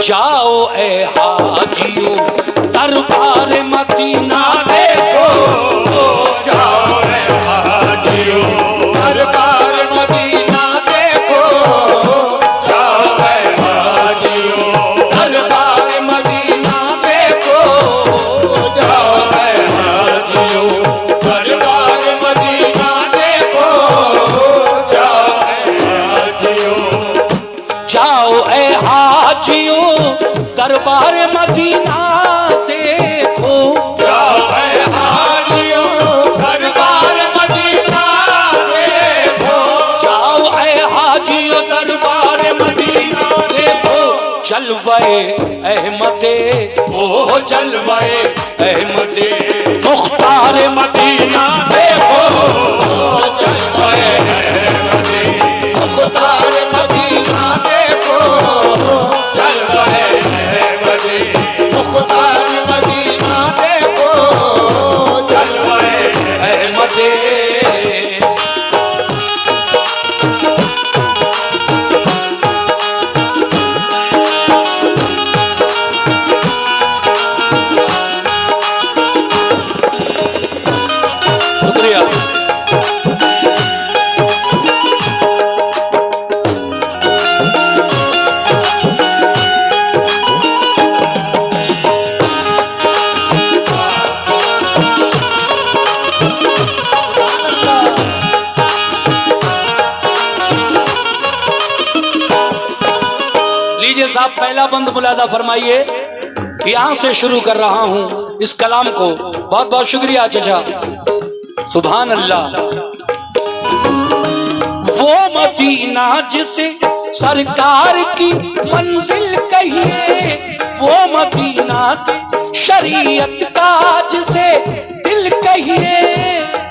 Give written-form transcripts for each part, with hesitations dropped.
जाओ ए हाजियो दरबार मदीना देखो, जाओ ए हाजियो दरबार मदीना देखो, जाओ ए हाजियो दरबार मदीना देखो, जाओ ए हाजियो दरबार मदीना देखो, जाओ ए हाजियो। जाओ ए हाजियो दरबार मदीना देखो, जाओ ए हाजियो दरबार मदीना देखो, जाओ ए हाजियो दरबार मदीना देखो। जलवाए अहमदे ओ जलवाए अहमदे मुख्तार मदीना देखो, जलवाए अहमदे मुख्तार मदीना देखो, जलवाए अहमदे मुख्तार मदीना देखो, जलवाए अहमदे। शुक्रिया। लीजिए साहब, पहला बंद मुलाजा फरमाइए। यहां से शुरू कर रहा हूं इस कलाम को। बहुत बहुत शुक्रिया चचा, सुभान अल्लाह। वो मदीना जिसे सरकार की मंजिल कहिए, वो मदीना के शरीयत का जिसे दिल कहिए,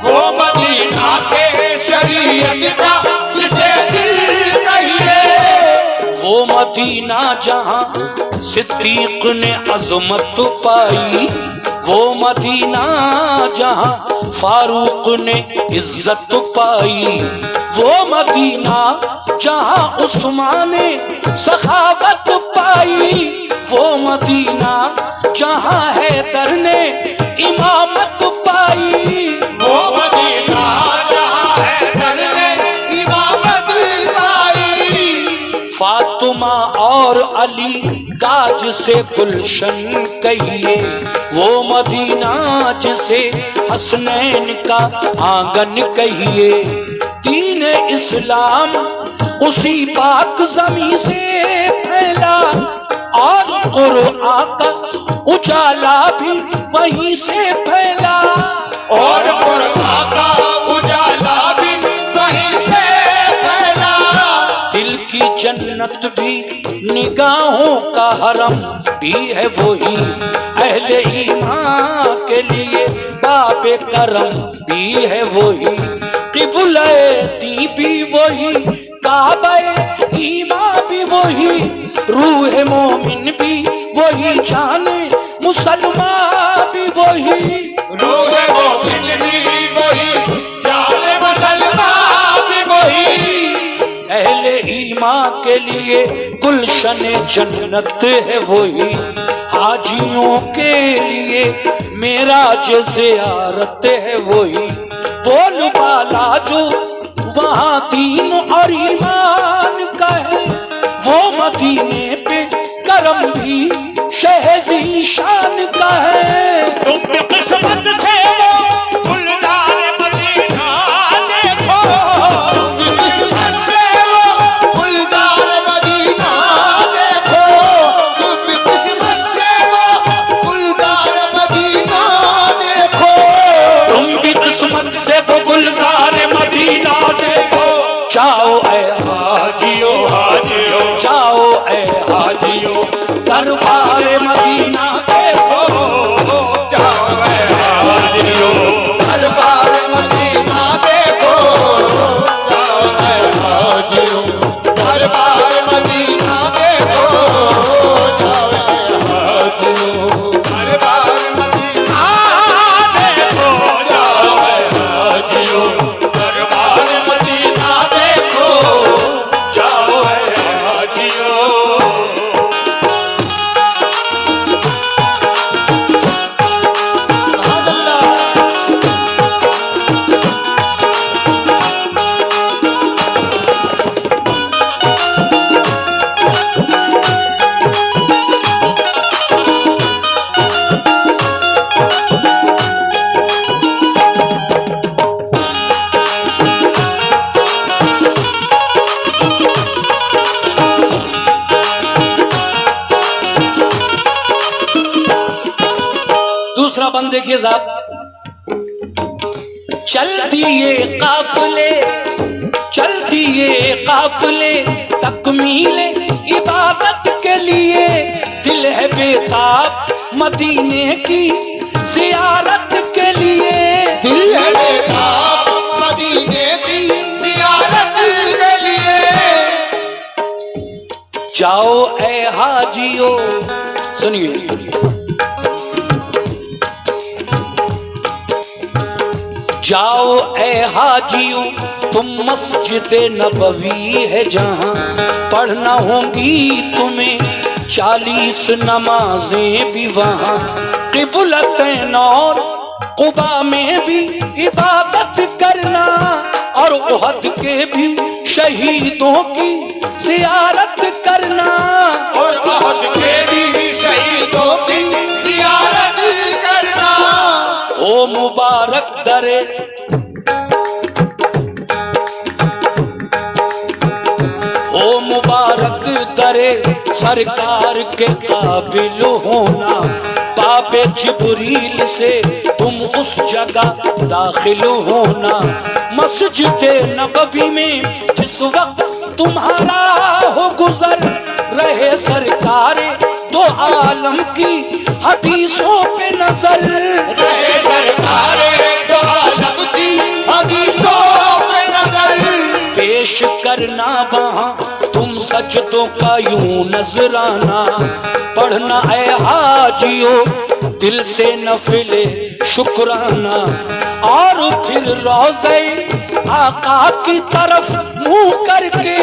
वो मदीना के शरीयत का जिसे दिल कहिए, वो मदीना जहां सिद्दीक ने अज़मत पाई, वो मदीना जहां फारूक ने इज्जत पाई, वो मदीना जहां उस्मान ने सखावत पाई, वो मदीना जहां हैदर ने इमामत पाई, वो मदीना जहां हैदर ने इमामत पाई, फातिमा और अली गाज से गुलशन कहिए, वो मदीना जिसे हसनैन का आंगन कहिए, दीन इस्लाम उसी पाक ज़मीं से फैला, और कुरान का उजाला भी वहीं से फैला, और कुरान का उजाला भी वहीं से फैला, दिल की जन्नत भी निगाहों का हरम भी है वही, अहले ईमान के लिए बाबे करम भी है वही, क़िबला-ए-दी भी वही, काबा-ए-ईमान भी वही, रूह मोमिन भी वही, जाने मुसलमान भी वही, रूह मोमिन भी वही, जाने मुसलमान भी वही, अहले ईमान के लिए गुलशन जन्नत है वही, हाजियों के लिए मेराज ज़ियारत है वही, बोल वाला जो वहाँ दीन और ईमान का है, वो मदीने पे करम भी शहज़ी शान का है। तुम किस्मत से वो गुलजार मदीना देखो, तुम किस्मत से वो गुलजार मदीना देखो, तुम किस्मत से वो गुलजार मदीना देखो, तुम भी किस्मत से वो गुलजार मदीना देखो, जाओ ए हाजियो हाजियो जाओ ए हाजियो दरबार मदीना देखो, जाओ ए हाजियो दरबार मदीना देखो, जाओ ए हाजियो दरबार मदीना देखो, जाओ ए हाजियो दरबार मदीना देखो, जाओ ए हाजियो दरबार मदीना देखो, जाओ ए हाजियो। दूसरा बंद देखिए साहब। चल दिए काफिले, चल दिए काफिले तकमीले इबादत के लिए, दिल है बेताब मदीने की जियारत के लिए, दिल है बेताब मदीने की जियारत के लिए। जाओ ए हाजियो, सुनिए, जाओ ए हाजियों तुम मस्जिद नबवी है जहां, पढ़ना होंगी तुम्हें 40 नमाजें भी वहां, क़िबलतैन और क़ुबा में भी इबादत करना, और उहद के भी शहीदों की ज़ियारत करना, और उहद के भी शहीदों की जियारत करना। ओ मुबारक दरे, ओ मुबारक दरे सरकार के काबिल होना, बाबे जिब्रील से तुम उस जगह दाखिल होना, मस्जिद नबवी में जिस वक्त तुम्हारा हो गुजर, रहे सरकार दो आलम की हदीसों पे नजर, रहे सरकार दो आलम की हदीसों पे नजर। पेश करना वहाँ तुम सजदों का यूं नजराना, पढ़ना ए हाजियो दिल से नफिले शुक्राना, और फिर रोज़े आका की तरफ मुंह करके,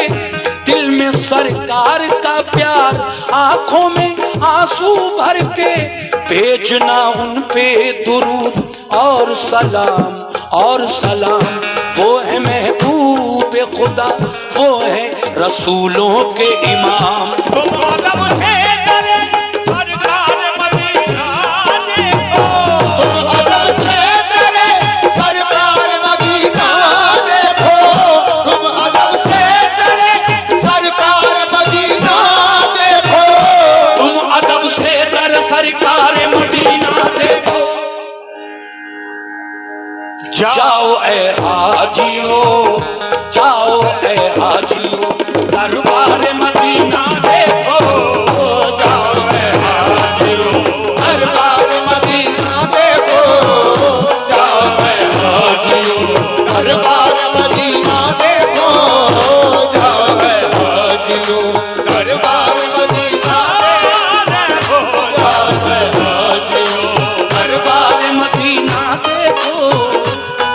दिल में सरकार का प्यार आंखों में आंसू भर के, भेजना उन पे दुरूद और सलाम, और सलाम वो है महबूब खुदा, वो है रसूलों के इमाम। तुम अदब से डरे सरकार मदीना देखो, तुम अदब से डरे सरकार मदीना देखो, तुम अदब से डरे सरकार मदीना देखो, तुम अदब से डर सरकार मदीना देखो। जाओ ए हाजियो, जाओ ए हाजियो दरबार मदीना देखो, जाओ ए हाजियो दरबार मदीना देखो, जाओ ए हाजियो दरबार मदीना देखो, जाओ ए हाजियो दरबार मदीना देखो, जाओ ए हाजियो दरबार मदीना देखो,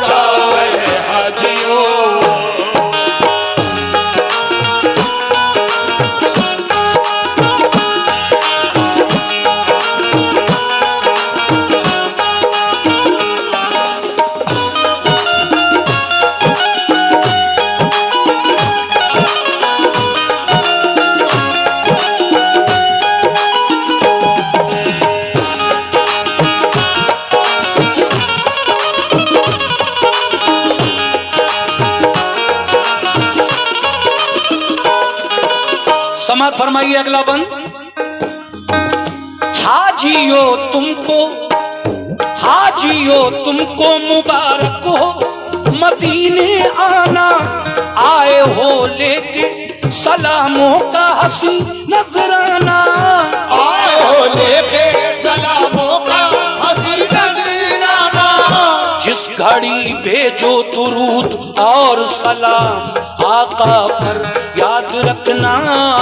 जाओ ए हाजियो। समात फरमाइए अगला बंद। हाजियो तुमको, हाजियो तुमको मुबारक हो मदीने आना, आए हो लेके सलामों का हंसी नजराना, आए हो लेके सलामों का हंसी नजराना। जिस घड़ी भेजो दुरूद और सलाम आका पर याद रखना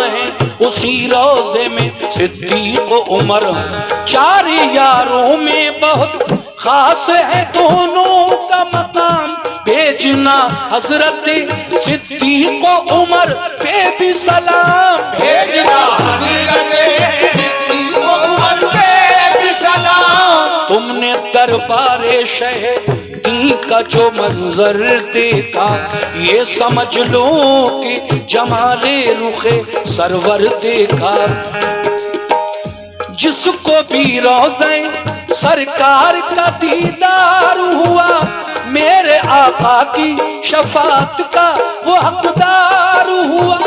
है, उसी रोजे में सिद्दीक उमर, चार यारों में बहुत खास है दोनों का मकाम, भेजना हजरत सिद्दीक उमर पे भी सलाम, भेजना हजरत सिद्दीक उमर पे भी सलाम। तुमने दरबारे शहर का जो मंजर देखा, ये समझ लो कि जमाले रुखे सरवर देखा, जिसको भी रोज़े सरकार का दीदार हुआ, मेरे आका की शफात का वो हकदार हुआ,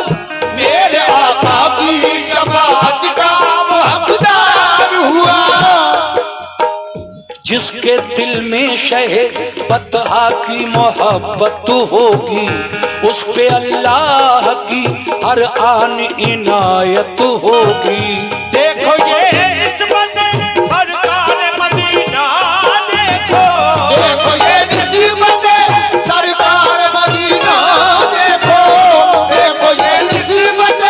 मेरे आका की शफात का वो हकदार हुआ। जिसके दिल में शहे बतहा की मोहब्बत होगी, उस पे अल्लाह की हर आन इनायत होगी। देखो ये निस्बत सरकार मदीना, देखो ये निस्बत सरकार मदीना, देखो ये निस्बत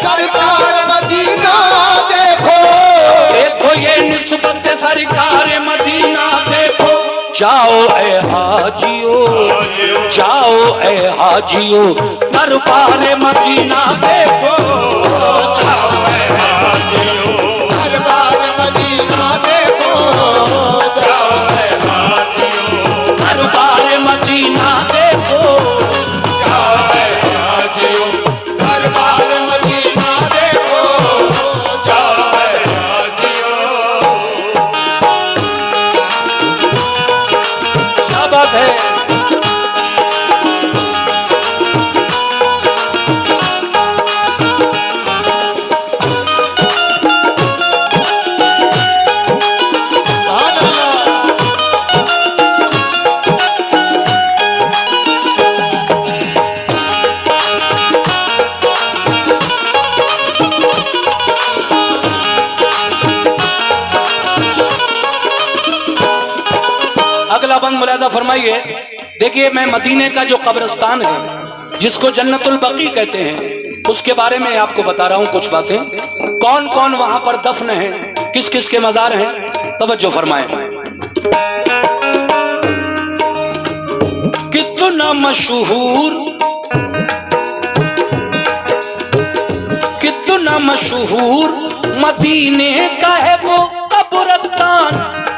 सरकार मदीना, देखो ये निस्बत सरकार मदीना देखो। जाओ ए हाजियो, जाओ ए हाजियो, दरबार मदीना देखो। जाओ ए हाजियो, दरबार मदीना देखो, जाओ ए हाजियो, दरबार मदीना देखो। जाओ ए हाजियो, दरबार मदीना देखो, जाओ ए हाजियो। क्या बात है। अगला बंद मुलाजा फरमाइए। देखिए, मैं मदीने का जो कब्रिस्तान है जिसको जन्नतुल बकी कहते हैं, उसके बारे में आपको बता रहा हूं कुछ बातें। कौन कौन वहां पर दफन है, किस किस के मजार हैं, तवज्जो फरमाएं। कितना मशहूर, कितना मशहूर मदीने का है वो कब्रिस्तान।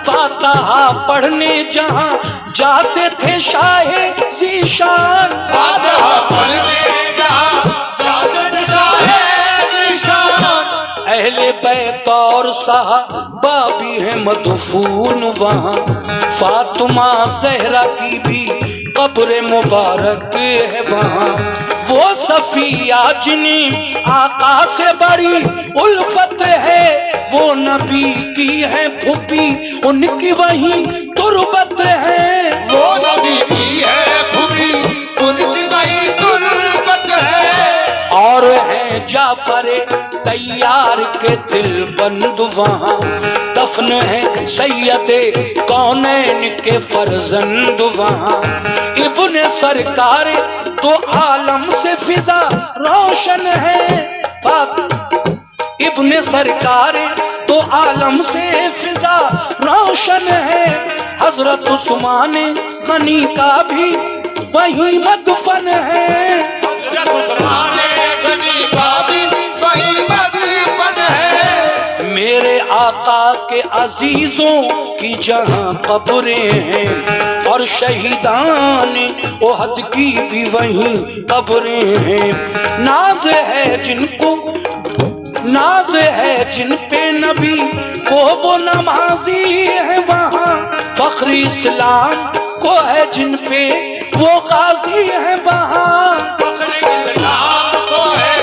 फातिहा पढ़ने जहां जाते थे शाहे ज़ीशान, फातिहा पढ़ने जहां जाते थे शाहे ज़ीशान। अहले बैत और सहाबा भी है मदफून वहां। फातिमा ज़हरा की भी कब्र मुबारक है वहां। वो सफिया जिन्हें आका से बड़ी उल्फत है, वो नबी की है फूफी, उनकी वही तुरबत है। वो नबी की है फूफी, उनकी वही तुरबत है। और है जाफर तैयार के दिल बंद वहां। दफन है सैयदे कौनैन के फर्जंद वहां। इब्ने सरकार तो आलम से फिजा रोशन है। इब्ने सरकार तो आलम से फिजा रोशन है। हजरत उस्मान गनी का भी वही मदफन है। हजरत उस्मान गनी का भी वही मदफन है। मेरे आका के अजीजों की जहां कब्रें हैं, और शहीदान ओहद की भी वहीं कब्रें हैं। नाज है जिनको, नाज है जिन पे नबी को वो नमाजी है वहाँ। फख्र इस्लाम को है जिन पे वो गाजी है वहाँ। फख्र इस्लाम को है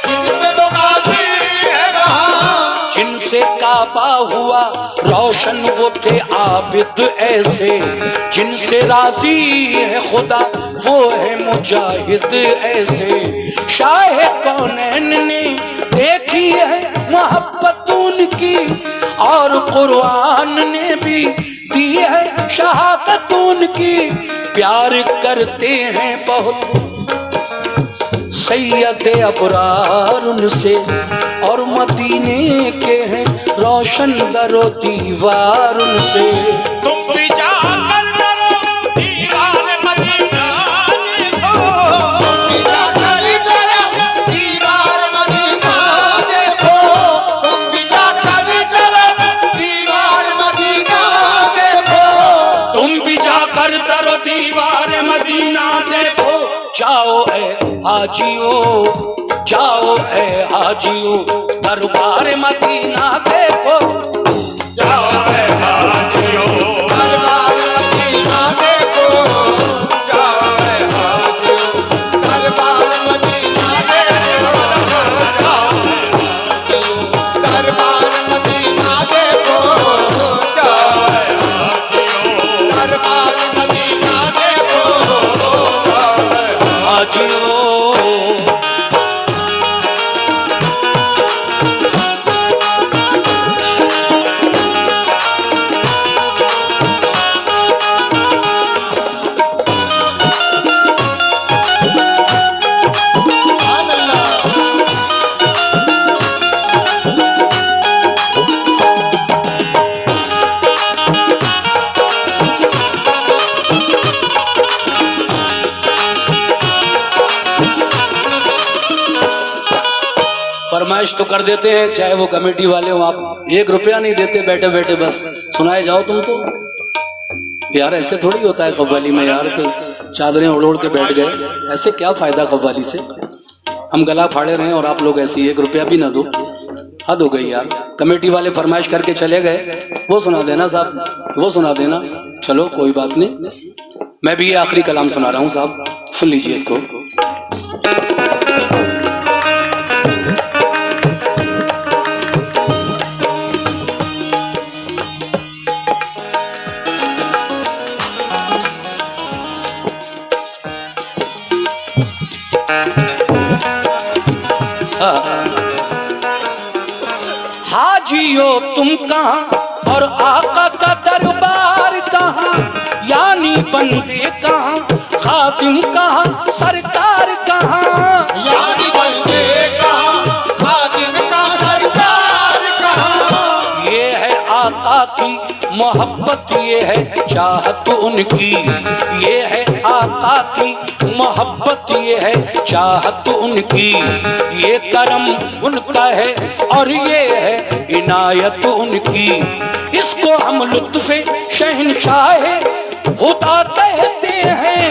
जिन पे वो गाजी है वहाँ। जिनसे काबा हुआ रोशन वो थे आबिद ऐसे। जिनसे राजी है खुदा वो है मुजाहिद ऐसे। शाह कौनैन ने देखी है मोहब्बत उनकी, और कुरान ने भी दी है शहादत उनकी। प्यार करते हैं बहुत सैयद अबरार उनसे, और मदीने के हैं रोशन दरो दीवार उनसे। तुम भी जाकर दरो दीवार मदीना देखो, तुम भी जाकर दरो दीवार मदीना देखो, तुम भी जाकर दरो दीवार मदीना देखो, तुम भी जाकर दरो दीवार मदीना देखो। जाओ ए हाजियो, जाओ ए हाजियो, दरबार मदीना देखो। जाओ ए हाजियो, दरबार मदीना देखो, जाओ ए हाजियो, दरबार मदीना देखो, जाओ ए हाजियो, दरबार मदीना देखो, जाओ ए हाजियो। फरमाइश तो कर देते हैं, चाहे वो कमेटी वाले हो, आप 1 रुपया नहीं देते बैठे बैठे, बस सुनाए जाओ तुम तो। यार ऐसे थोड़ी होता है कव्वाली में यार, चादरें ओढ़ ओढ़ के बैठ गए, ऐसे क्या फायदा कव्वाली से। हम गला फाड़े रहे और आप लोग ऐसी 1 रुपया भी ना दो, हद हो गई यार। कमेटी वाले फरमाइश करके चले गए, वो सुना देना साहब, वो सुना देना, चलो कोई बात नहीं। मैं भी ये आखिरी कलाम सुना रहा हूँ साहब, सुन लीजिए इसको। हाजियो तुम कहाँ और आका का दरबार कहाँ, यानी बंदे कहाँ, खादिम कहाँ, सरकार कहाँ। यानी बंदे कहाँ, खादिम कहाँ, सरकार कहाँ। ये है आका की मोहब्बत, ये है चाहत उनकी, ये है आका की मोहब्बत, ये है चाहत उनकी। ये करम उनका है और ये है इनायत उनकी। इसको हम लुत्फ़े शहंशाहे खुदा कहते हैं,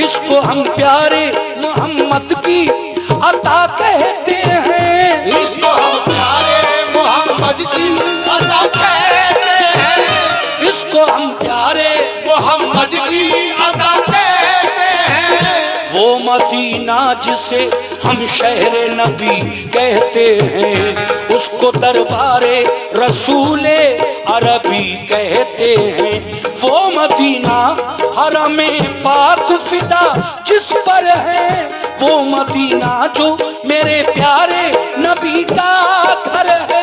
इसको हम प्यारे मोहम्मद की अता कहते हैं। इसको हम प्यारे मोहम्मद की अता कहते हैं। इसको हम प्यारे मोहम्मद की अता कहते हैं। वो मदीना जिसे हम शहरे नबी कहते हैं, उसको दरबारे रसूले अरबी कहते हैं। वो मदीना हरमे पाक फिदा जिस पर है, वो मदीना जो मेरे प्यारे नबी का घर है।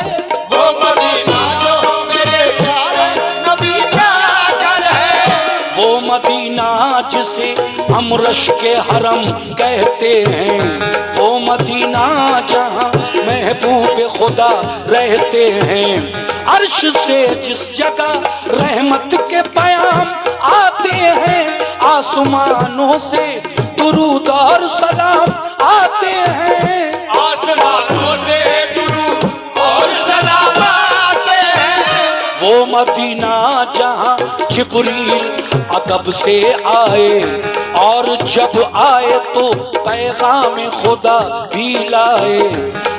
वो मदीना जो मेरे प्यारे नबी का घर है। वो मदीना जिसे हम रश के हरम कहते हैं, वो मदीना जहाँ महबूब खुदा रहते हैं। अर्श से जिस जगह रहमत के पैगाम आते हैं, आसमानों से दुरूद और सलाम आते हैं। आसमानों से दुरूद और सलाम आते हैं। वो मदीना जहाँ जिब्रील अदब से आए, और जब आए तो पैगाम खुदा ही लाए।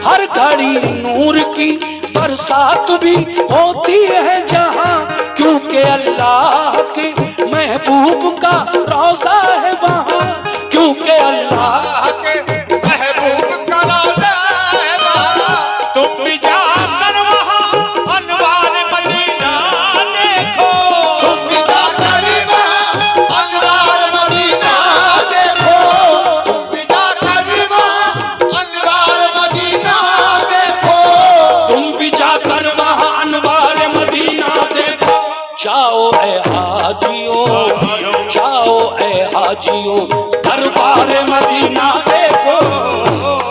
हर घड़ी नूर की बरसात भी होती है जहाँ, क्योंकि अल्लाह के महबूब का रोज़ा है वहाँ। क्योंकि अल्लाह के महबूब का रोज़ा है वहाँ। तुम भी जाकर वहाँ अनवार मदीना देखो। तुम भी जाकर वहाँ अनवार मदीना देखो। तुम भी जाकर वहाँ अनवार मदीना देखो। तुम भी जाकर वहाँ अनवार मदीना देखो। जाओ ए हाजियो, जाओ ए हाजियो, दरबार मदीना देखो।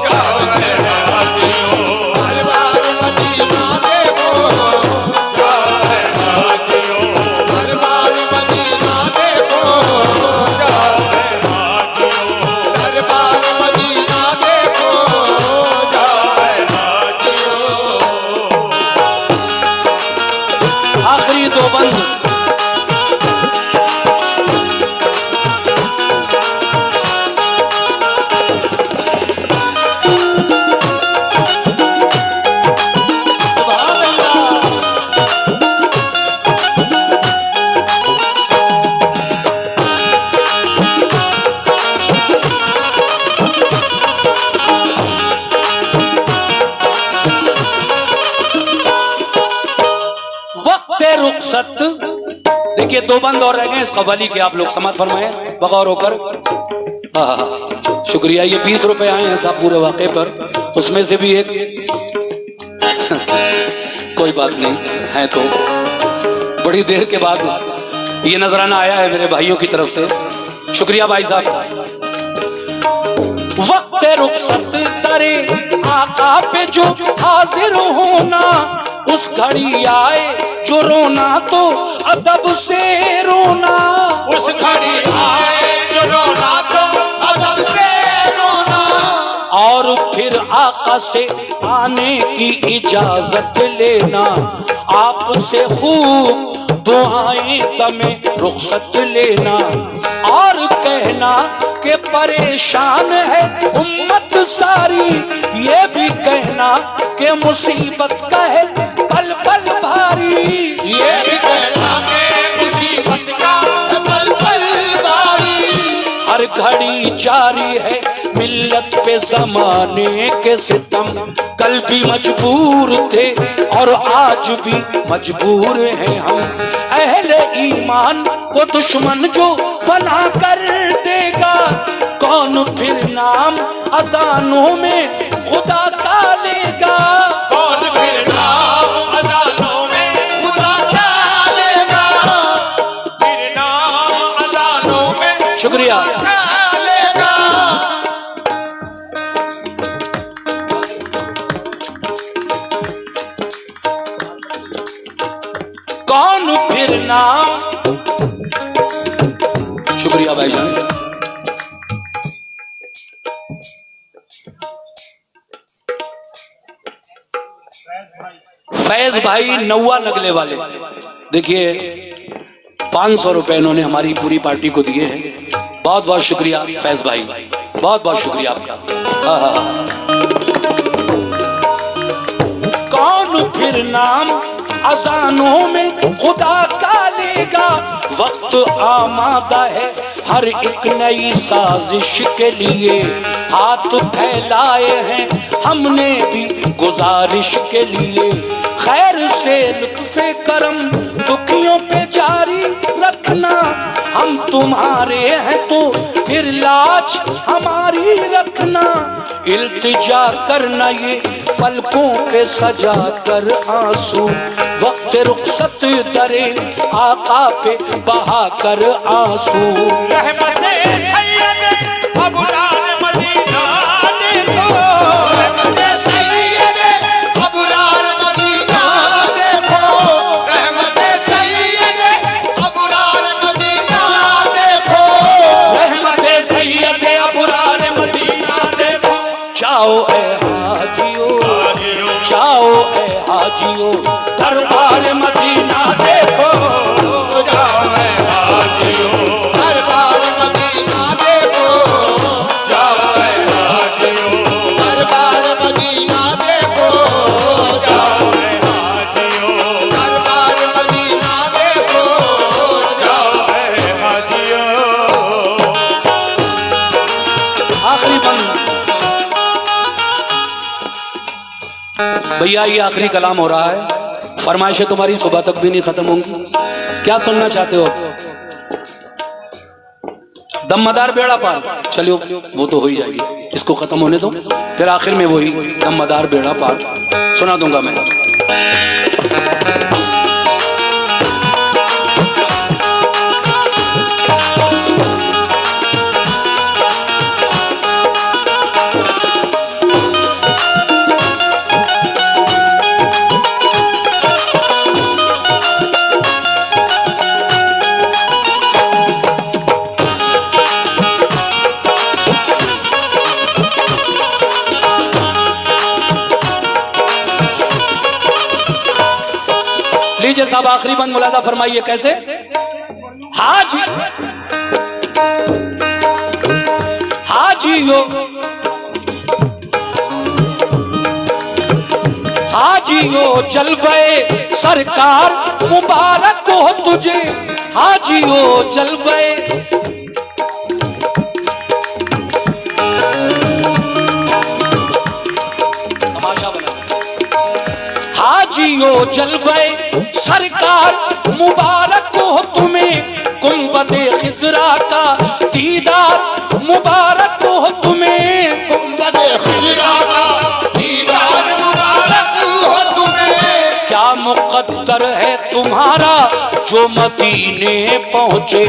जाओ ए हाजियो, दरबार मदीना देखो। जाओ ए हाजियो, दरबार मदीना देखो। जाओ ए हाजियो, दरबार मदीना देखो। जाओ ए हाजियो। आखिरी 2 बंद। सुभान अल्लाह। वक्त रुखसत, देखिए 2 बंद और रह गए इस कव्वाली के, आप लोग समात फरमाएं बगौर होकर। शुक्रिया। ये 20 रुपए आए हैं साहब पूरे वाक़े पर, उसमें से भी एक कोई बात नहीं है, तो बड़ी देर के बाद ये नजराना आया है मेरे भाइयों की तरफ से, शुक्रिया भाई साहब। वक्त रुखसत करे आका पे जो हाजिर होना, उस घड़ी आए जो रोना तो अदब से रोना। उस घड़ी आए जो रोना तो अदब से रोना। और और फिर आका से आने की इजाजत लेना, आपसे खूब दुआएं तमें रुखसत लेना, और कहना कि परेशान है उम्मत सारी, ये भी कहना कि मुसीबत का है पल पल भारी, ये भी कहना कि मुसीबत का पल पल भारी। हर घड़ी जारी है मिल्लत पे जमाने के सितम, कल भी मजबूर थे और आज भी मजबूर हैं हम। अहले ईमान को दुश्मन जो फना कर देगा, कौन फिर नाम अजानों में खुदा का लेगा, कौन फिर नाम अजानों में खुदा का लेगा, फिर नाम अजानों में शुक्रिया। कौन फिर नाम, शुक्रिया भाईजान। फैज भाई नौवा नगले वाले, देखिए 500 रुपए इन्होंने हमारी पूरी पार्टी को दिए हैं। बहुत बहुत शुक्रिया फैज भाई, बहुत बहुत शुक्रिया आपका। हाँ। कौन फिर नाम अजानों में खुदा का लेगा, वक्त आमादा है हर एक नई साजिश के लिए, हाथ फैलाए हैं हमने भी गुजारिश के लिए, खैर से लुत्फे करम दुखियों पे जारी रखना, हम तुम्हारे हैं तो फिर लाज हमारी रखना, इल्तिजा करना ये पलकों पे सजा कर आंसू, वक्त रुखसत दरे आका पे बहा कर आंसू। रहमते सैयद अबरार मदीना देखो, रहमते सैयद अबरार मदीना देखो, रहमते सैयद अबरार मदीना देखो, रहमते सैयद अबरार मदीना देखो। जाओ ए हाजियो, जाओ ए हाजियो दरबार मदीना देखो, जाओ ए हाजियो दरबार मदीना देखो, जाओ ए हाजियो दरबार मदीना देखो, जाओ ए हाजियो दरबार मदीना देखो, जाओ ए हाजियो। आखिरी बंद भैया, ये आखिरी कलाम हो रहा है, फरमाइशें तुम्हारी सुबह तक भी नहीं खत्म होंगी। क्या सुनना चाहते हो? दमदार बेड़ा पार, चलियो वो तो हो ही जाएगी, इसको खत्म होने दो, फिर आखिर में वही दमदार बेड़ा पार सुना दूंगा मैं। लीजिए साहब आखिरी बंद मुलाजा फरमाइए कैसे। हाजी हाजियो हाजियो जलवे सरकार मुबारक हो तुझे, हाजियो जलवे तमाशा बना, हाजियो जलवे सरकार मुबारक हो तुम्हें, गुंबदे खिजरा का दीदार मुबारक हो तुम्हें, गुंबदे खिजरा का दीदार मुबारक हो तुम्हें। क्या मुकद्दर है तुम्हारा जो मदीने पहुँचे,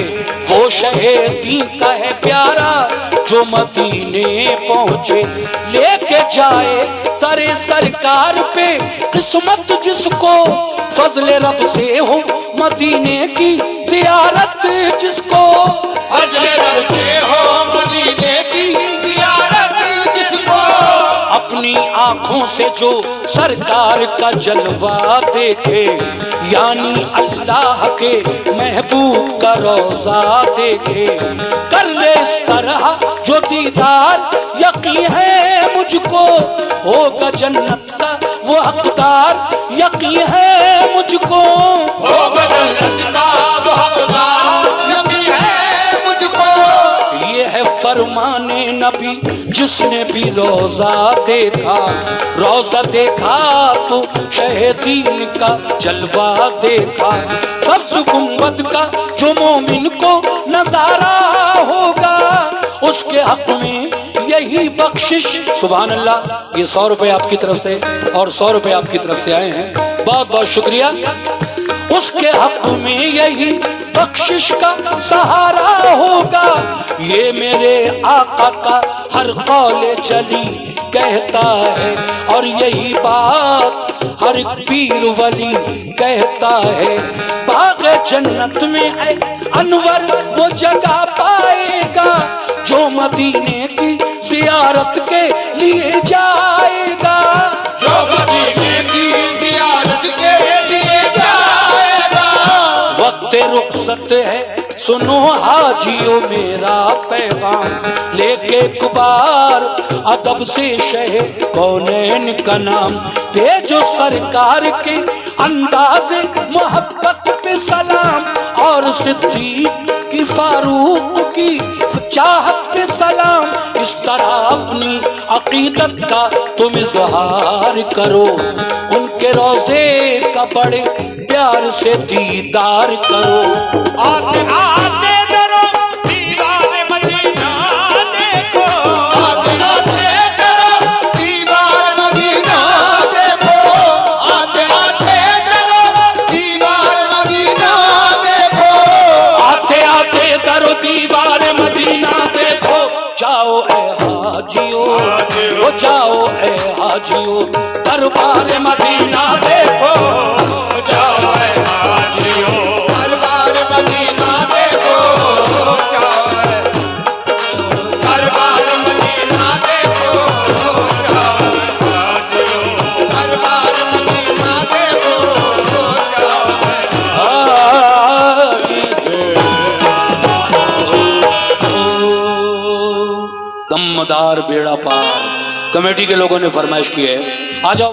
वो शहीदी का है प्यारा जो मदीने पहुँचे, लेके जाए तरे सरकार पे किस्मत जिसको, फजले रब से हो मदीने की ज़ियारत जिसको, फजले रब से हो मदीने की ज़ियारत जिसको, आंखों से जो सरकार का जलवा देखे, यानी अल्लाह के महबूब का रोजा देखे, कर ले इस तरह जो दीदार, यकीन है मुझको होगा जन्नत का वो हकदार, यकीन है मुझको होगा जन्नत का वो हकदार, यकीन है मुझको। ये है फरमाने नबी जिसने भी रोजा देखा, रोजा देखा तो शहीदीन का जलवा देखा, सब्ज़ गुंबद का जो मोमिन को नजारा होगा, उसके हक में यही बख्शिश। सुभान अल्लाह। ये 100 रुपए आपकी तरफ से और 100 रुपए आपकी तरफ से आए हैं, बहुत बहुत शुक्रिया। उसके हक में यही बख्शिश का सहारा होगा, ये मेरे आका का हर कौले चली कहता है, और यही बात हर एक पीर वली कहता है। बाग जन्नत में है अनवर वो जगह पाएगा, जो मदीने की जियारत के लिए जाएगा, जो मदीने की जियारत के लिए जाएगा। वक्त रुखसत है सुनो हाजियो मेरा पैगाम, लेके एक बार अदब से शहे कौनैन का नाम, भेजो सरकार के अंदाज़े मोहब्बत पे सलाम, और सिद्दीक की फारूक की चाहत पे सलाम। इस तरह अपनी अकीदत का तुम इज़हार करो, उनके रोज़े का बड़े प्यार से दीदार करो। आते आते डरो दीवार मदीना देखो, आते आते डरो दीवार मदीना देखो, आते आते डरो दीवार मदीना देखो, आते आते डरो दीवार मदीना देखो। जाओ ए हाजियो, ओ जाओ ए हाजियो, दरबार मदीना देखो, जाओ ए हाजियो, दरबार मदीना देखो, जाओ दरबार मदीना देखो, जाओ हाजियो, दरबार मदीना देखो, दमदार बेड़ा पार। कमेटी के लोगों ने फरमाइश की है, आ जाओ।